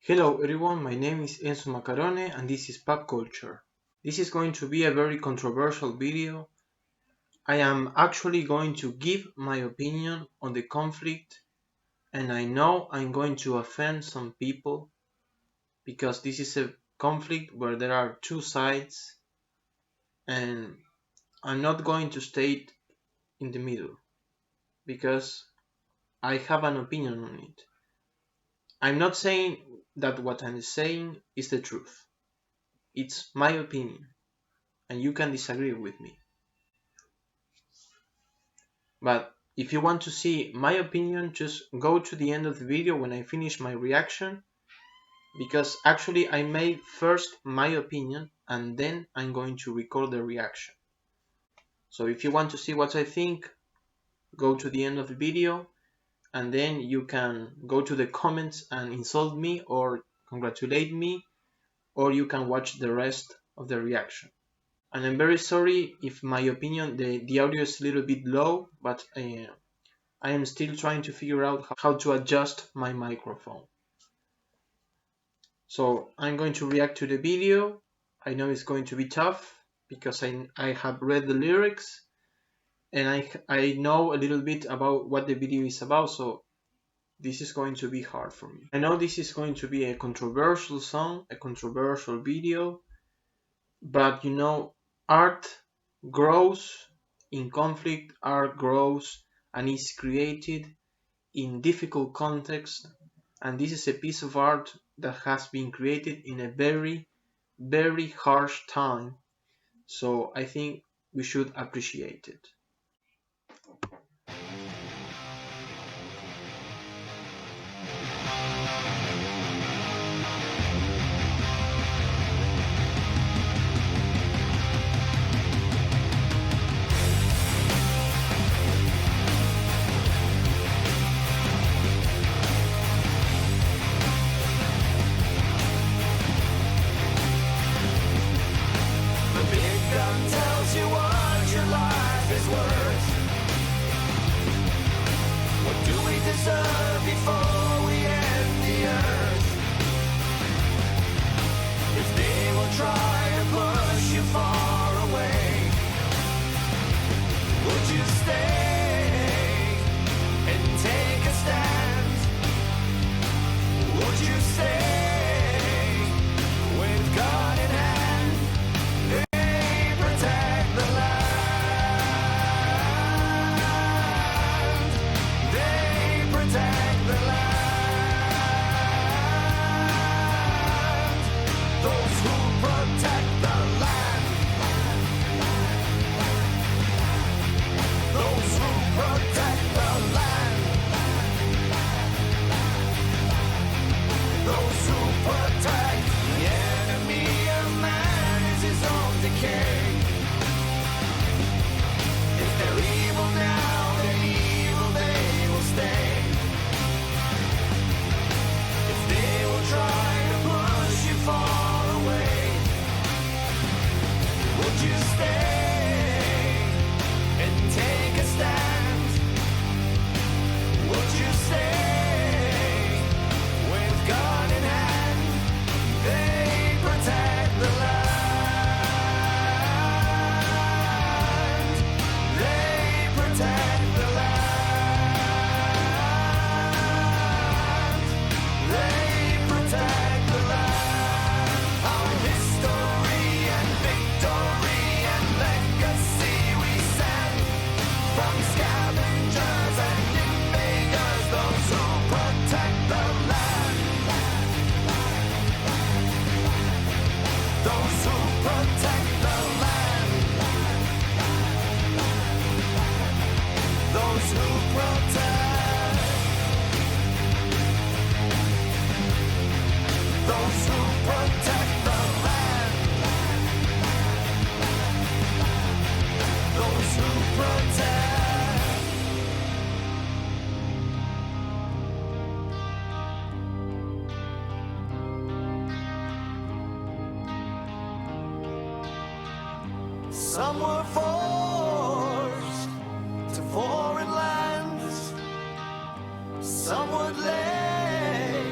Hello everyone, my name is Enzo Macarone and this is Pop Culture. This is going to be a very controversial video. I am actually going to give my opinion on the conflict, and I know I'm going to offend some people because this is a conflict where there are two sides and I'm not going to stay in the middle because I have an opinion on it. I'm not saying that what I'm saying is the truth. It's my opinion and you can disagree with me. But if you want to see my opinion, just go to the end of the video when I finish my reaction, because actually I made first my opinion and then I'm going to record the reaction. So if you want to see what I think, go to the end of the video and then you can go to the comments and insult me or congratulate me, or you can watch the rest of the reaction. And I'm very sorry if my opinion, the audio is a little bit low, but I am still trying to figure out how to adjust my microphone. So I'm going to react to the video. I know it's going to be tough because I have read the lyrics and I know a little bit about what the video is about, so this is going to be hard for me. I know this is going to be a controversial song, a controversial video, but you know, art grows in conflict, art grows and is created in difficult context, and this is a piece of art that has been created in a very, very harsh time, so I think we should appreciate it. Before we end the earth, if they will try to push you far away, would you stay and take a stand? Would you stay with God in hand? They protect the land. They protect the land. Those who protect the land. Those who protect the land. Those who protect the enemy of man is his own decay. If they're evil now, then evil they will stay. If they will try to push you far away, would you stay and take a stand? Would you stay with God in hand? They protect the land. They protect the land. They protect the land. Our history and victory and legacy we send from scavengers and invaders, those who protect the land. Those who protect the land. Those who protect. Those who protect the land. Those who protect. Some were forced to foreign lands. Some would lay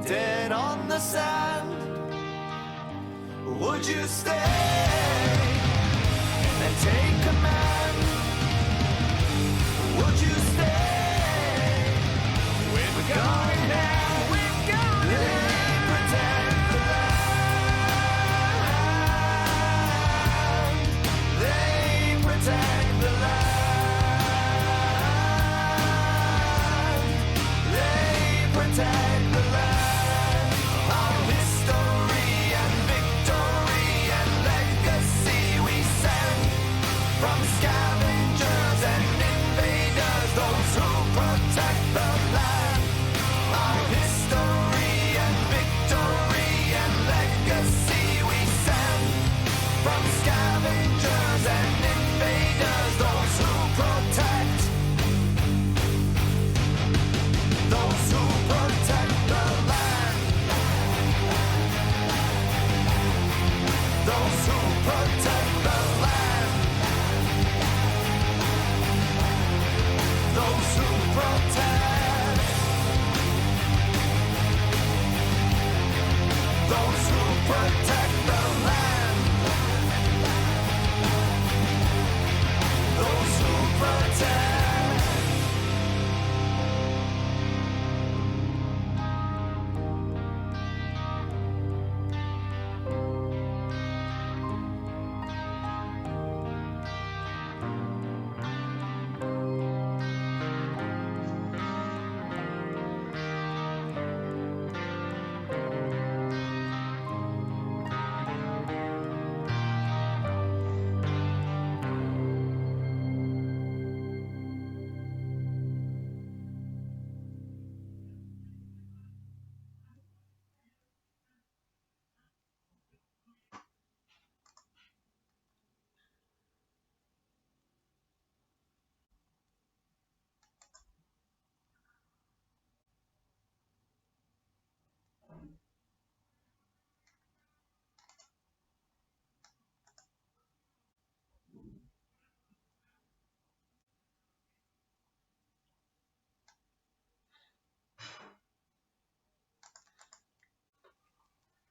dead on on the sand? Would you stay and take command? Would you stay? We're going down. We're going down. Protect the land. They protect the land. They protect the land. Our history and victory and legacy we send from scavengers and invaders, those who protect the land. Our history and victory and legacy we send from scavengers and invaders, those who protect, those who protect the land, those who protect the land, those who protect, those who protect the land, those who protect.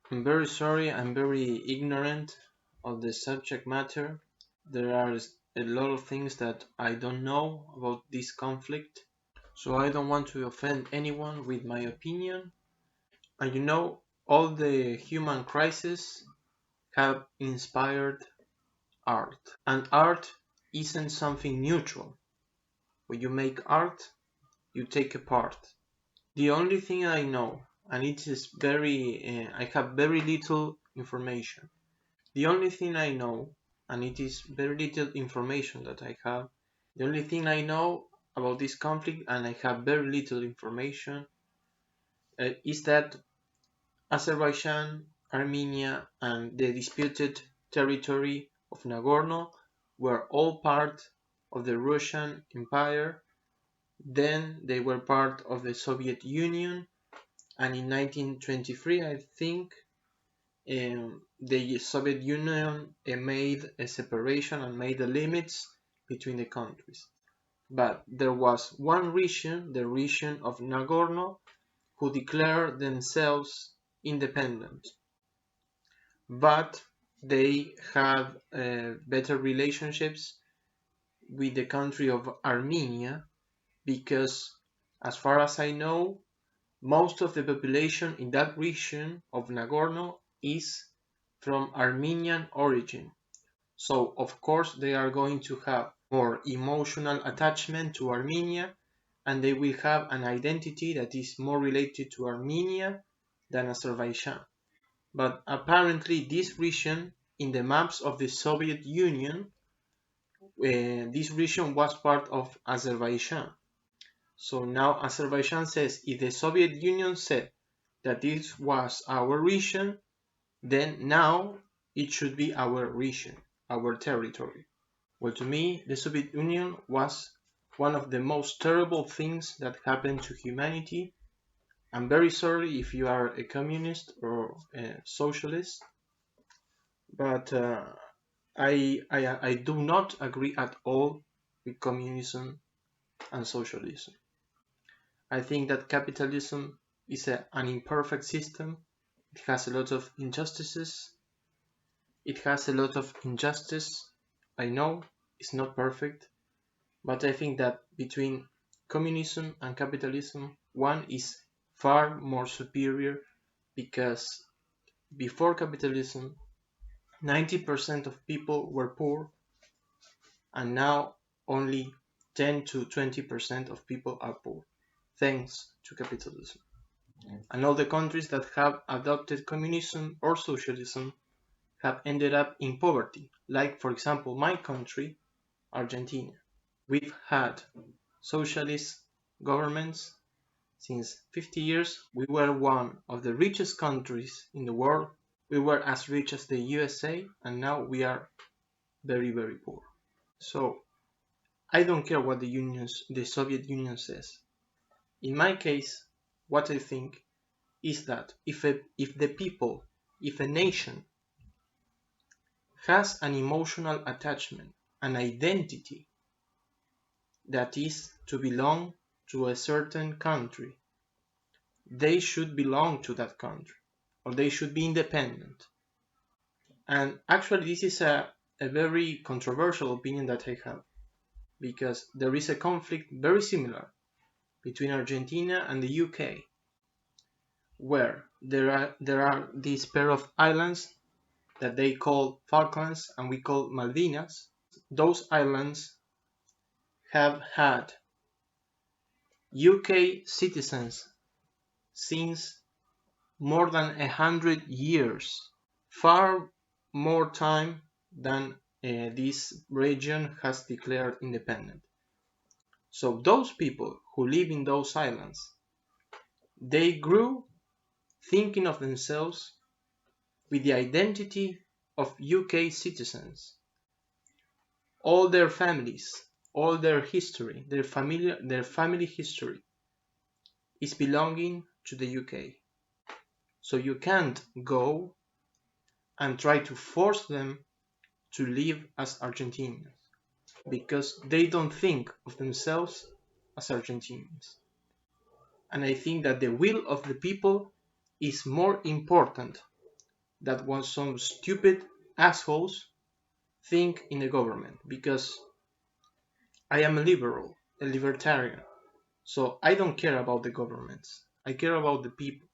I'm very sorry, I'm very ignorant of the subject matter. There are a lot of things that I don't know about this conflict, so I don't want to offend anyone with my opinion. And you know, all the human crises have inspired art. And art isn't something neutral. When you make art, you take a part. The only thing I know, and it is I have very little information. The only thing I know, and it is very little information that I have, the only thing I know about this conflict, and I have very little information, is that Azerbaijan, Armenia, and the disputed territory of Nagorno were all part of the Russian Empire. Then they were part of the Soviet Union, and in 1923, I think, the Soviet Union made a separation and made the limits between the countries. But there was one region, the region of Nagorno, who declared themselves independent. But they had better relationships with the country of Armenia because, as far as I know, most of the population in that region of Nagorno is from Armenian origin. So, of course, they are going to have more emotional attachment to Armenia, and they will have an identity that is more related to Armenia than Azerbaijan. But apparently this region, in the maps of the Soviet Union, this region was part of Azerbaijan. So now Azerbaijan says, if the Soviet Union said that this was our region, then now it should be our region, our territory. Well, to me, the Soviet Union was one of the most terrible things that happened to humanity. I'm very sorry if you are a communist or a socialist, but I do not agree at all with communism and socialism. I think that capitalism is an imperfect system, It has a lot of injustices. It has a lot of injustice. I know it's not perfect, but I think that between communism and capitalism, one is far more superior because before capitalism, 90% of people were poor, and now only 10 to 20% of people are poor, thanks to capitalism. And all the countries that have adopted communism or socialism have ended up in poverty, like, for example, my country, Argentina. We've had socialist governments since 50 years. We were one of the richest countries in the world. We were as rich as the USA, and now we are very, very poor. So I don't care what the Soviet Union says. In my case, what I think is that if a nation has an emotional attachment, an identity that is to belong to a certain country, they should belong to that country, or they should be independent. And actually, this is a very controversial opinion that I have, because there is a conflict very similar between Argentina and the UK, where there are these pair of islands that they call Falklands and we call Malvinas. Those islands have had UK citizens since more than 100 years, far more time than this region has declared independent. So those people who live in those islands, they grew thinking of themselves with the identity of UK citizens. All their families, all their history, their family history is belonging to the UK. So you can't go and try to force them to live as Argentinians, because they don't think of themselves as Argentinians. And I think that the will of the people is more important than what some stupid assholes think in the government, because I am a liberal, a libertarian, so I don't care about the governments. I care about the people.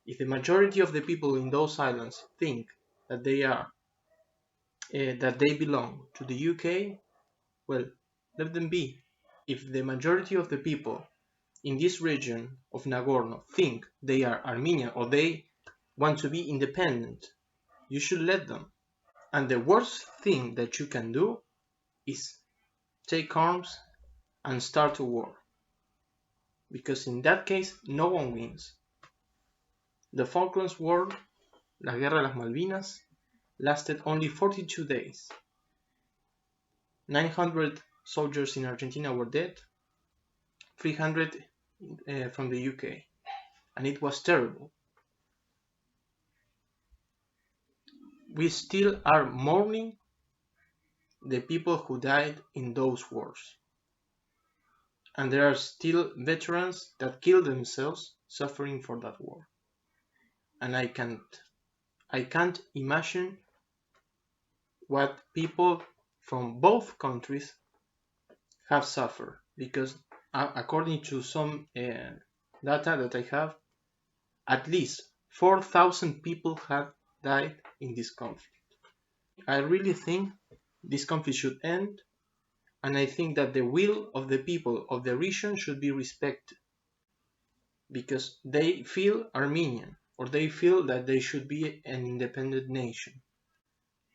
If the majority of the people in those islands think that that they belong to the UK, well, let them be. If the majority of the people in this region of Nagorno think they are Armenian or they want to be independent, you should let them. And the worst thing that you can do is take arms and start a war, because in that case no one wins. The Falklands War, la Guerra de las Malvinas, lasted only 42 days. 900 soldiers in Argentina were dead, 300 from the UK, and it was terrible. We still are mourning the people who died in those wars. And there are still veterans that killed themselves suffering for that war. And I can't imagine what people from both countries have suffered, because according to some data that I have, at least 4,000 people have died in this conflict. I really think this conflict should end, and I think that the will of the people of the region should be respected, because they feel Armenian, or they feel that they should be an independent nation.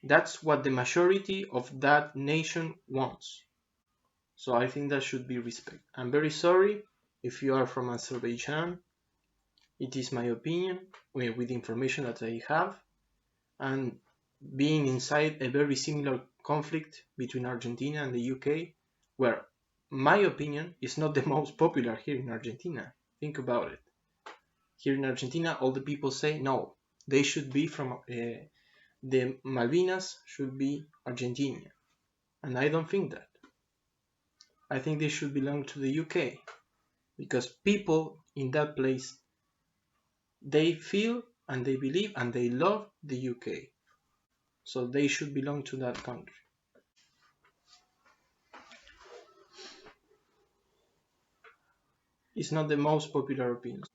That's what the majority of that nation wants. So I think that should be respected. I'm very sorry if you are from Azerbaijan. It is my opinion with the information that I have, and being inside a very similar conflict between Argentina and the UK, where my opinion is not the most popular here in Argentina. Think about it. Here in Argentina, all the people say no, they should be from the Malvinas should be Argentina, and I don't think that. I think they should belong to the UK, because people in that place, they feel and they believe and they love the UK. So they should belong to that country. It's not the most popular opinion.